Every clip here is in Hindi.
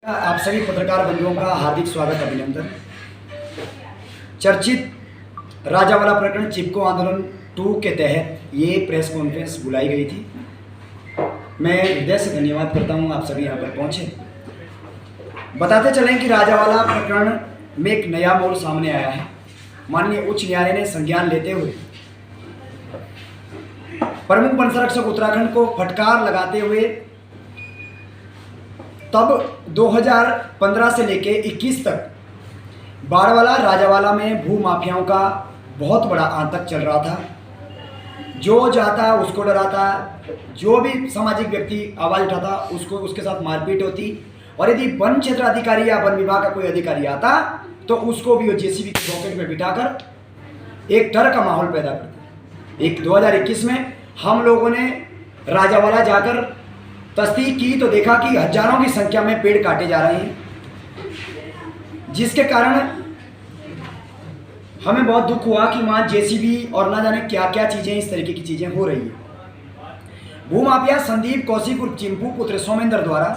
आप सभी पत्रकार बंधुओं का हार्दिक स्वागत अभिनंदन। चर्चित राजावाला प्रकरण चिपको आंदोलन 2 के तहत ये प्रेस कॉन्फ्रेंस बुलाई गई थी। मैं हृदय से धन्यवाद करता हूँ आप सभी यहाँ पर पहुँचे। बताते चलें कि राजावाला प्रकरण में एक नया मोड़ सामने आया है। माननीय उच्च न्यायालय ने संज्ञान लेते हुए प्रमुख वन संरक्षक उत्तराखंड को फटकार लगाते हुए तब 2015 से लेके 21 तक बाड़वाला राजावाला में भू माफियाओं का बहुत बड़ा आतंक चल रहा था। जो जाता उसको डराता, जो भी सामाजिक व्यक्ति आवाज़ उठाता उसको उसके साथ मारपीट होती, और यदि वन क्षेत्र अधिकारी या वन विभाग का कोई अधिकारी आता तो उसको भी वो जेसीबी की पॉकेट में बिठाकर एक डर का माहौल पैदा करते। एक 2021 में हम लोगों ने राजावाला जाकर तस्दीक की तो देखा कि हजारों की संख्या में पेड़ काटे जा रहे हैं, जिसके कारण हमें बहुत दुख हुआ कि वहाँ जेसीबी और ना जाने क्या क्या चीज़ें, इस तरीके की चीज़ें हो रही है। भूमाफिया संदीप कौशिक उर्फ चिंपू पुत्र सोमेंद्र द्वारा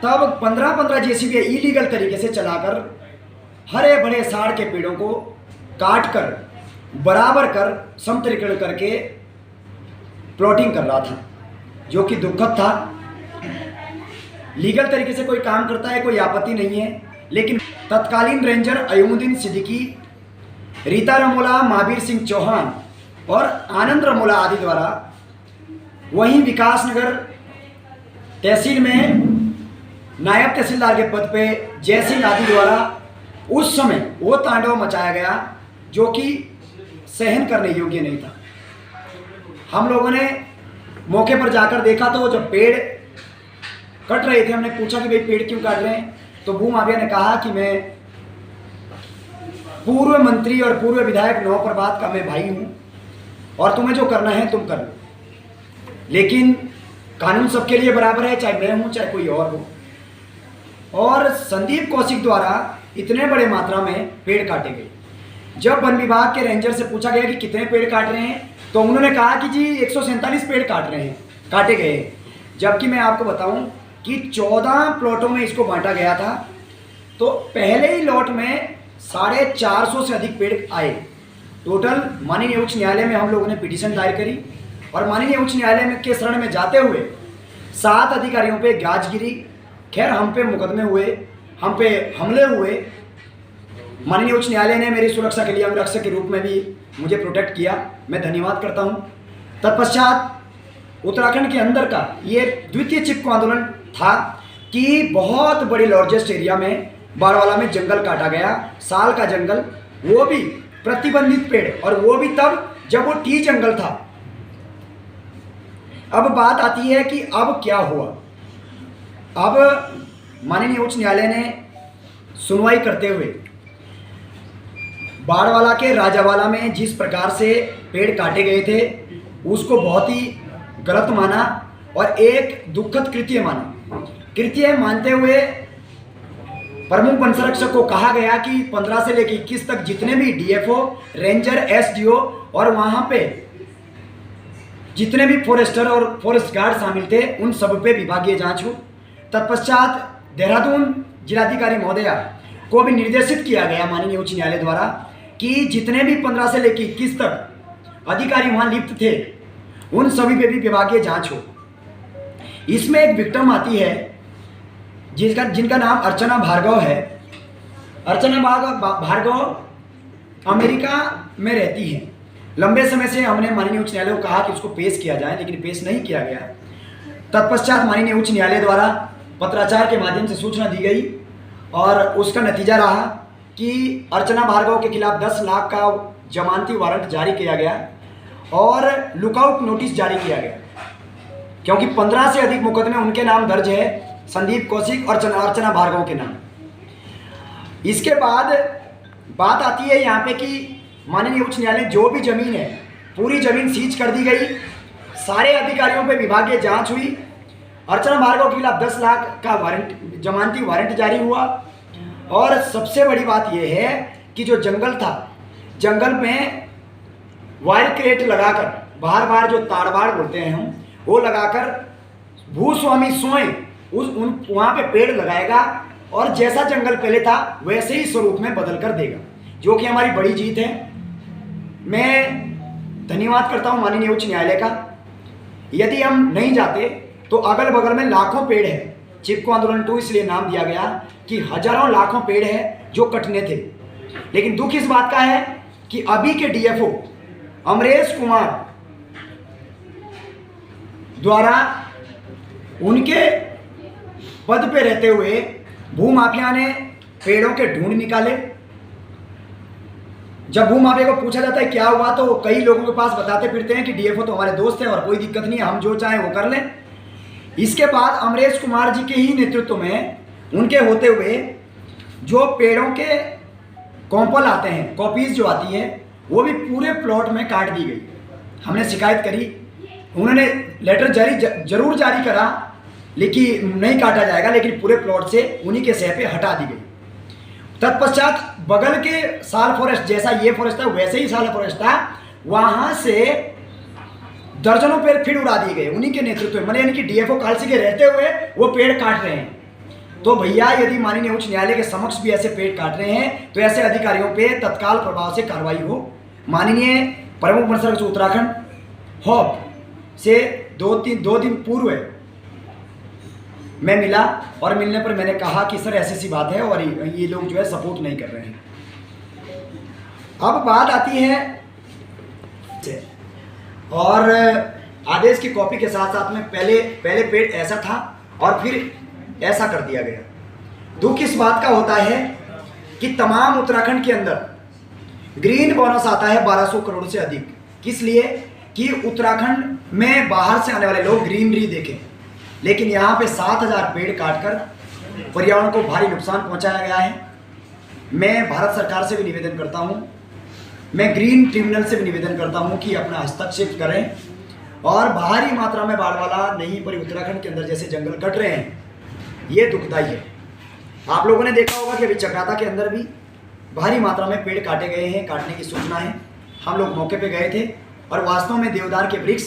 तब 15-15 जेसीबी इलीगल तरीके से चलाकर हरे भरे साड़ के पेड़ों को काट कर बराबर कर समतलीकरण करके प्लॉटिंग कर रहा था, जो कि दुखद था। लीगल तरीके से कोई काम करता है कोई आपत्ति नहीं है, लेकिन तत्कालीन रेंजर अयूमुद्दीन सिद्दीकी, रीता रमोला, महावीर सिंह चौहान और आनंद रमोला आदि द्वारा वहीं विकासनगर तहसील में नायब तहसीलदार के पद पे जय सिंह आदि द्वारा उस समय वो तांडव मचाया गया जो कि सहन करने योग्य नहीं था। हम लोगों ने मौके पर जाकर देखा तो जब पेड़ कट रहे थे, हमने पूछा कि भाई पेड़ क्यों काट रहे हैं, तो भूमाफिया ने कहा कि मैं पूर्व मंत्री और पूर्व विधायक नौप्रभात का मैं भाई हूं और तुम्हें जो करना है तुम कर लो, लेकिन कानून सबके लिए बराबर है, चाहे मैं हूं चाहे कोई और हो। और संदीप कौशिक द्वारा इतने बड़े मात्रा में पेड़ काटे गए। जब वन विभाग के रेंजर से पूछा गया कि कितने पेड़ काट रहे हैं तो उन्होंने कहा कि जी 147 पेड़ काटे गए, जबकि मैं आपको बताऊं कि 14 प्लॉटों में इसको बांटा गया था। तो पहले ही लॉट में 450 से अधिक पेड़ आए। टोटल माननीय उच्च न्यायालय में हम लोगों ने पिटीशन दायर करी और माननीय उच्च न्यायालय के शरण में जाते हुए 7 अधिकारियों पे गाज गिरी। खैर हम पे मुकदमे हुए, हम पे हमले हुए। माननीय उच्च न्यायालय ने मेरी सुरक्षा के लिए अंगरक्षक के रूप में भी मुझे प्रोटेक्ट किया, मैं धन्यवाद करता हूं। तत्पश्चात उत्तराखंड के अंदर का ये द्वितीय चिपको आंदोलन था कि बहुत बड़े लार्जेस्ट एरिया में बाड़वाला में जंगल काटा गया, साल का जंगल, वो भी प्रतिबंधित पेड़, और वो भी तब जब वो टी जंगल था। अब बात आती है कि अब क्या हुआ। अब माननीय उच्च न्यायालय ने सुनवाई करते हुए बाड़वाला के राजावाला में जिस प्रकार से पेड़ काटे गए थे उसको बहुत ही गलत माना और एक दुखद कृत्य माना। कृत्य मानते हुए प्रमुख वन संरक्षक को कहा गया कि 15 से लेकर 21 तक जितने भी डीएफओ, रेंजर, एसडीओ और वहां पे जितने भी फॉरेस्टर और फॉरेस्ट गार्ड शामिल थे उन सब पे विभागीय जांच हो। तत्पश्चात देहरादून जिलाधिकारी महोदया को भी निर्देशित किया गया माननीय उच्च न्यायालय द्वारा कि जितने भी 15 से लेकर 21 तक अधिकारी वहां लिप्त थे उन सभी पे भी विभागीय जांच हो। इसमें एक विक्टिम आती है जिनका नाम अर्चना भार्गव है। अर्चना भार्गव अमेरिका में रहती है। लंबे समय से हमने माननीय उच्च न्यायालय को कहा कि उसको पेश किया जाए, लेकिन पेश नहीं किया गया। तत्पश्चात माननीय उच्च न्यायालय द्वारा पत्राचार के माध्यम से सूचना दी गई और उसका नतीजा रहा कि अर्चना भार्गव के खिलाफ 10 लाख का जमानती वारंट जारी किया गया और लुकआउट नोटिस जारी किया गया, क्योंकि 15 से अधिक मुकदमे उनके नाम दर्ज है, संदीप कौशिक और अर्चना भार्गव के नाम। इसके बाद बात आती है यहाँ पे कि माननीय उच्च न्यायालय जो भी जमीन है पूरी जमीन सीज कर दी गई, सारे अधिकारियों पे विभागीय जांच हुई। अर्चना भार्गव के खिलाफ 10 लाख का वारंट, जमानती वारंट जारी हुआ। और सबसे बड़ी बात यह है कि जो जंगल था, जंगल में वायर क्रेट लगाकर बार बार जो ताड़बाड़ बोलते हैं हम, वो लगाकर भूस्वामी स्वयं वहाँ पे पेड़ लगाएगा और जैसा जंगल पहले था वैसे ही स्वरूप में बदल कर देगा, जो कि हमारी बड़ी जीत है। मैं धन्यवाद करता हूँ माननीय उच्च न्यायालय का। यदि हम नहीं जाते तो अगल बगल में लाखों पेड़ है, चिपको आंदोलन 2 इसलिए नाम दिया गया कि हजारों लाखों पेड़ है जो कटने थे। लेकिन दुख इस बात का है कि अभी के डीएफओ अमरेश कुमार द्वारा उनके पद पे रहते हुए भूमाफिया ने पेड़ों के ढूंढ निकाले। जब भूमाफिया को पूछा जाता है क्या हुआ तो कई लोगों के पास बताते फिरते हैं कि डीएफओ तो हमारे दोस्त हैं और कोई दिक्कत नहीं है, हम जो चाहें वो कर लें। इसके बाद अमरेश कुमार जी के ही नेतृत्व में उनके होते हुए जो पेड़ों के कॉम्पल आते हैं, कॉपीज जो आती है, वो भी पूरे प्लॉट में काट दी गई। हमने शिकायत करी, उन्होंने लेटर जरूर जारी करा लेकिन नहीं काटा जाएगा, लेकिन पूरे प्लॉट से उन्हीं के सह पे हटा दी गई। तत्पश्चात बगल के साल फॉरेस्ट, जैसा ये फॉरेस्ट था वैसे ही साल फॉरेस्ट था, वहां से दर्जनों पेड़ फिर उड़ा दिए गए उन्हीं के नेतृत्व में। यानी कि डीएफओ कालसी के रहते हुए वो पेड़ काट रहे हैं। तो भैया यदि माननीय उच्च न्यायालय के समक्ष भी ऐसे पेड़ काट रहे हैं तो ऐसे अधिकारियों पे तत्काल प्रभाव से कार्रवाई हो। माननीय प्रमुख वन संरक्षक उत्तराखंड हॉप से दो दिन पूर्व मैं मिला और मिलने पर मैंने कहा कि सर ऐसी सी बात है और ये लोग जो है सपोर्ट नहीं कर रहे हैं। अब बात आती है और आदेश की कॉपी के साथ साथ में पहले पेड़ ऐसा था और फिर ऐसा कर दिया गया। दुख इस बात का होता है कि तमाम उत्तराखंड के अंदर ग्रीन बोनस आता है 1200 करोड़ से अधिक। किस लिए? कि उत्तराखंड में बाहर से आने वाले लोग ग्रीनरी देखें, लेकिन यहाँ पे 7000 पेड़ काटकर पर्यावरण को भारी नुकसान पहुँचाया गया है। मैं भारत सरकार से भी निवेदन करता हूँ, मैं ग्रीन ट्रिब्यूनल से भी निवेदन करता हूँ कि अपना हस्तक्षेप करें और बाहरी मात्रा में बाढ़ वाला नहीं पर उत्तराखंड के अंदर जैसे जंगल कट रहे हैं, ये दुखदायी है। आप लोगों ने देखा होगा कि अभी चक्राता के अंदर भी भारी मात्रा में पेड़ काटे गए हैं, काटने की सूचना है। हम लोग मौके पे गए थे और वास्तव में देवदार के वृक्ष,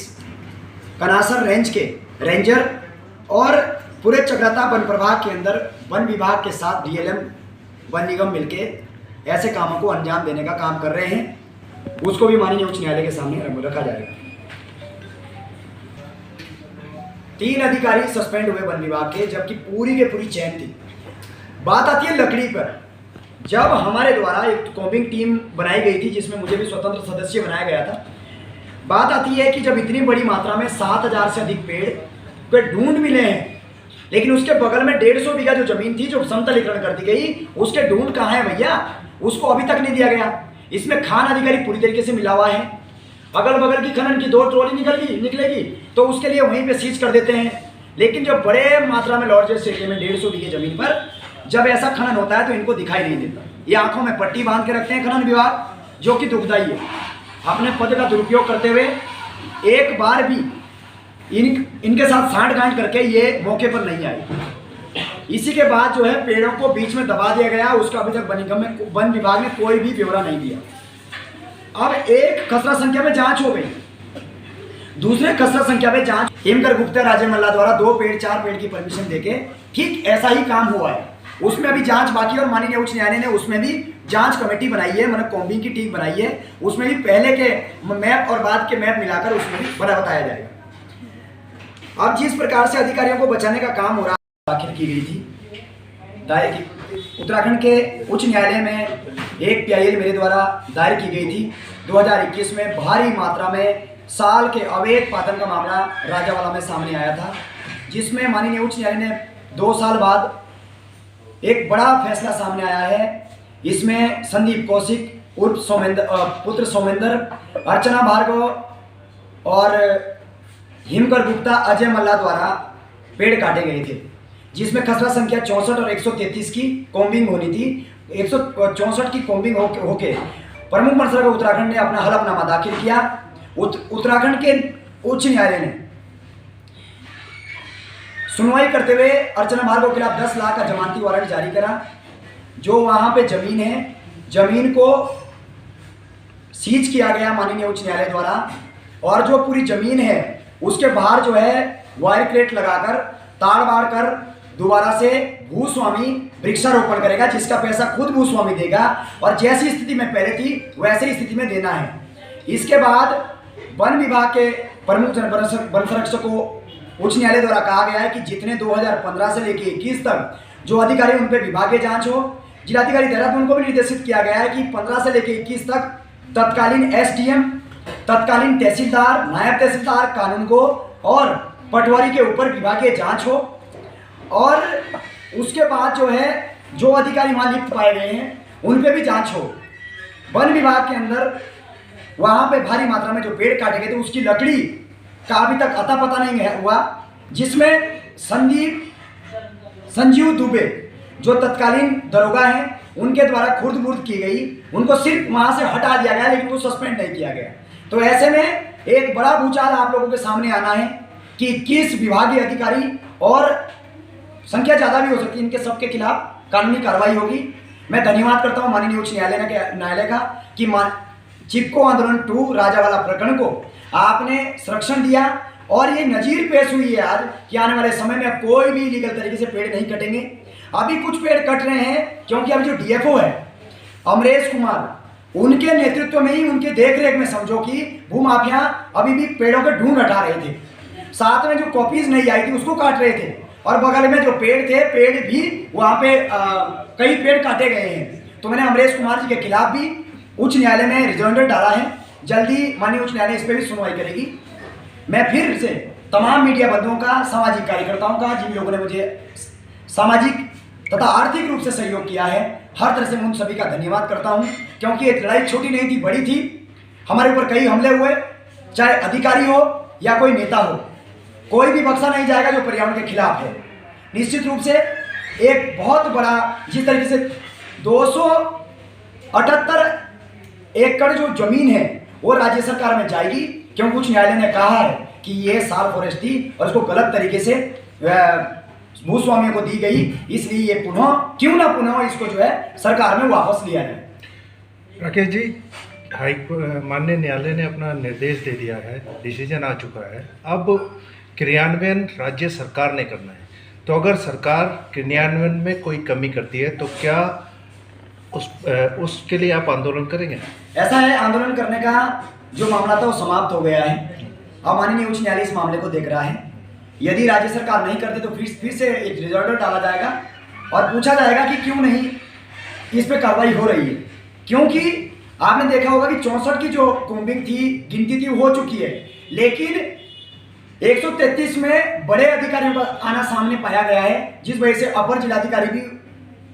कनासर रेंज के रेंजर और पूरे चक्राता वन प्रभाग के अंदर वन विभाग के साथ डीएलएम वन निगम मिलके ऐसे कामों को अंजाम देने का काम कर रहे हैं। उसको भी माननीय उच्च न्यायालय के सामने रखा जाएगा। 3 अधिकारी सस्पेंड हुए वन विभाग के, जबकि पूरी के पूरी चैन थी। बात आती है लकड़ी पर। जब हमारे द्वारा एक कॉम्बिंग टीम बनाई गई थी जिसमें मुझे भी स्वतंत्र सदस्य बनाया गया था, बात आती है कि जब इतनी बड़ी मात्रा में 7000 से अधिक पेड़ को ढूंढ मिले हैं, लेकिन उसके बगल में 150 बीघा जो जमीन थी जो समतलीकरण कर दी गई, उसके ढूंढ कहाँ है भैया? उसको अभी तक नहीं दिया गया। इसमें खान अधिकारी पूरी तरीके से मिला हुआ है। अगल बगल की खनन की 2 ट्रॉली निकलेगी तो उसके लिए वहीं पे सीज कर देते हैं। लेकिन जब बड़े मात्रा में लार्जेस्ट एरिया में 150 बीघे जमीन पर जब ऐसा खनन होता है तो इनको दिखाई नहीं देता। ये आंखों में पट्टी बांध के रखते हैं खनन विभाग, जो कि दुखदायी है। अपने पद का दुरुपयोग करते हुए एक बार भी इनके साथ सांठ-गांठ करके ये मौके पर नहीं आए। इसी के बाद जो है पेड़ों को बीच में दबा दिया गया, उसका अभी तक वन विभाग ने कोई भी ब्यौरा नहीं दिया। अब एक खसरा संख्या में जांच हो गई, दूसरे खसरा संख्या में जांच हेमकर गुप्ता राजे मल्ला द्वारा 2 पेड़ 4 पेड़ की परमिशन देके ठीक ऐसा ही काम हुआ है। उसमें अभी जांच बाकी और माननीय उच्च न्यायालय ने उसमें भी जांच कमेटी बनाई है, मतलब कॉम्बिंग की टीम बनाई है। उसमें भी पहले के मैप और बाद के मैप मिलाकर उसमें भी बताया जाएगा। अब जिस प्रकार से अधिकारियों को बचाने का काम हो रहा है, दाखिल की गई थी उत्तराखंड के उच्च न्यायालय में एक PIL मेरे द्वारा दायर की गई थी 2021 में। भारी मात्रा में साल के अवैध पातन का मामला राजावाला में सामने आया था, जिसमें माननीय उच्च न्यायालय ने 2 साल बाद एक बड़ा फैसला सामने आया है। इसमें संदीप कौशिक उर्फ पुत्र सोमेंद्र, अर्चना भार्गव और हिमकर गुप्ता अजय मल्ला द्वारा पेड़ काटे गए थे, जिसमें खसरा संख्या 64 और 133 की कॉम्बिंग होनी थी। 164 की कॉम्बिंग होके प्रमुख वन संरक्षक उत्तराखंड ने अपना हलफनामा दाखिल किया। उत्तराखंड के उच्च न्यायालय ने सुनवाई करते हुए अर्चना भार्गव के खिलाफ 10 लाख का जमानती वारंट जारी करा। जो वहां पे जमीन है, जमीन को सीज किया गया माननीय उच्च न्यायालय द्वारा, और जो पूरी जमीन है उसके बाहर जो है वायर क्रेट लगाकर ताड़ बाड़ कर दोबारा से भूस्वामी वृक्षारोपण करेगा, जिसका पैसा खुद भूस्वामी देगा और जैसी स्थिति में पहले थी वैसी स्थिति में देना है। इसके बाद वन विभाग के प्रमुख वन संरक्षक को उच्च न्यायालय द्वारा कहा गया है कि जितने 2015 से लेकर 21 तक जो अधिकारी उन पर विभागीय जांच हो। जिलाधिकारी देहरादून को भी निर्देशित किया गया है कि 15 से लेकर 21 तक तत्कालीन एसडीएम, तत्कालीन तहसीलदार, नायब तहसीलदार, कानून को और पटवारी के ऊपर विभागीय जांच हो और उसके बाद जो है जो अधिकारी वहाँ लिप्त पाए गए हैं उन पे भी जांच हो। वन विभाग के अंदर वहाँ पे भारी मात्रा में जो पेड़ काटे गए थे उसकी लकड़ी का अभी तक अता पता नहीं हुआ, जिसमें संजीव दुबे जो तत्कालीन दरोगा हैं उनके द्वारा खुर्द बुर्द की गई, उनको सिर्फ वहाँ से हटा दिया गया लेकिन वो सस्पेंड नहीं किया गया। तो ऐसे में एक बड़ा भूचाल आप लोगों के सामने आना है कि किस विभागीय अधिकारी और संख्या ज़्यादा भी हो सकती है, इनके सबके खिलाफ कानूनी कार्रवाई होगी। मैं धन्यवाद करता हूँ माननीय उच्च न्यायालय का कि चिपको आंदोलन 2 राजावाला प्रकरण को आपने संरक्षण दिया और ये नजीर पेश हुई है आज कि आने वाले समय में अब कोई भी लीगल तरीके से पेड़ नहीं कटेंगे। अभी कुछ पेड़ कट रहे हैं क्योंकि अभी जो डीएफओ है अमरेश कुमार, उनके नेतृत्व में ही, उनके देखरेख में समझो कि भूमाफिया अभी भी पेड़ों के ढूंढ हटा रहे थे, साथ में जो कॉपीज नहीं आई थी उसको काट रहे थे और बगल में जो पेड़ थे पेड़ भी वहाँ पे कई पेड़ काटे गए हैं। तो मैंने अमरेश कुमार जी के खिलाफ भी उच्च न्यायालय में रिजॉइंडर डाला है, जल्दी माननीय उच्च न्यायालय इस पर भी सुनवाई करेगी। मैं फिर से तमाम मीडिया बंधुओं का, सामाजिक कार्यकर्ताओं का, जिन लोगों ने मुझे सामाजिक तथा आर्थिक रूप से सहयोग किया है, हर तरह से मैं उन सभी का धन्यवाद करता हूं, क्योंकि ये लड़ाई छोटी नहीं थी, बड़ी थी। हमारे ऊपर कई हमले हुए, चाहे अधिकारी हो या कोई नेता हो, कोई भी बख्शा नहीं जाएगा जो पर्यावरण के खिलाफ है। निश्चित रूप से एक बहुत बड़ा, जिस तरीके से 278 एकड़ जो जमीन है वो राज्य सरकार में जाएगी, क्योंकि उच्च न्यायालय ने कहा है कि ये साल फॉरेस्ट थी और इसको गलत तरीके से भूस्वामियों को दी गई, इसलिए ये क्यों ना पुनः इसको जो है सरकार में वापस लिया जाए। राकेश जी, माननीय न्यायालय ने अपना निर्देश दे दिया है, डिसीजन आ चुका है, अब क्रियान्वयन राज्य सरकार ने करना है। तो अगर सरकार क्रियान्वयन में कोई कमी करती है तो क्या उसके लिए आप आंदोलन करेंगे? ऐसा है, आंदोलन करने का जो मामला था वो समाप्त हो गया है। अब माननीय उच्च न्यायालय इस मामले को देख रहा है। यदि राज्य सरकार नहीं करती तो फिर से एक रिजॉर्डर डाला जाएगा और पूछा जाएगा कि क्यों नहीं इस पे कार्रवाई हो रही है। क्योंकि आपने देखा होगा कि 64 की जो कोम्बिंग थी, गिनती थी, हो चुकी है, लेकिन 133 में बड़े अधिकारियों का आना सामने पाया गया है, जिस वजह से अपर जिलाधिकारी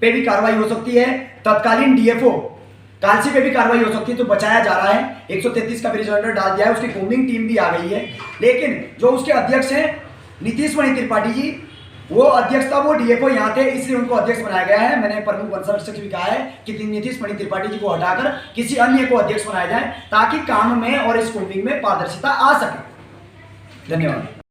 पे भी कार्रवाई हो सकती है, तत्कालीन डीएफओ कालसी पे भी कार्रवाई हो सकती है। तो बचाया जा रहा है, 133 का भी रिजॉर्डर डाल दिया है, उसकी कोम्बिंग टीम भी आ गई है। लेकिन जो उसके अध्यक्ष हैं नीतीश मणि त्रिपाठी जी, वो अध्यक्ष था, वो डीएफओ यहाँ थे, इसलिए उनको अध्यक्ष बनाया गया है। मैंने प्रमुख वन संरक्षक से भी कहा है कि नीतीश मणि त्रिपाठी जी को हटाकर किसी अन्य को अध्यक्ष बनाया जाए, ताकि काम में और इस कोम्बिंग में पारदर्शिता आ सके। धन्यवाद।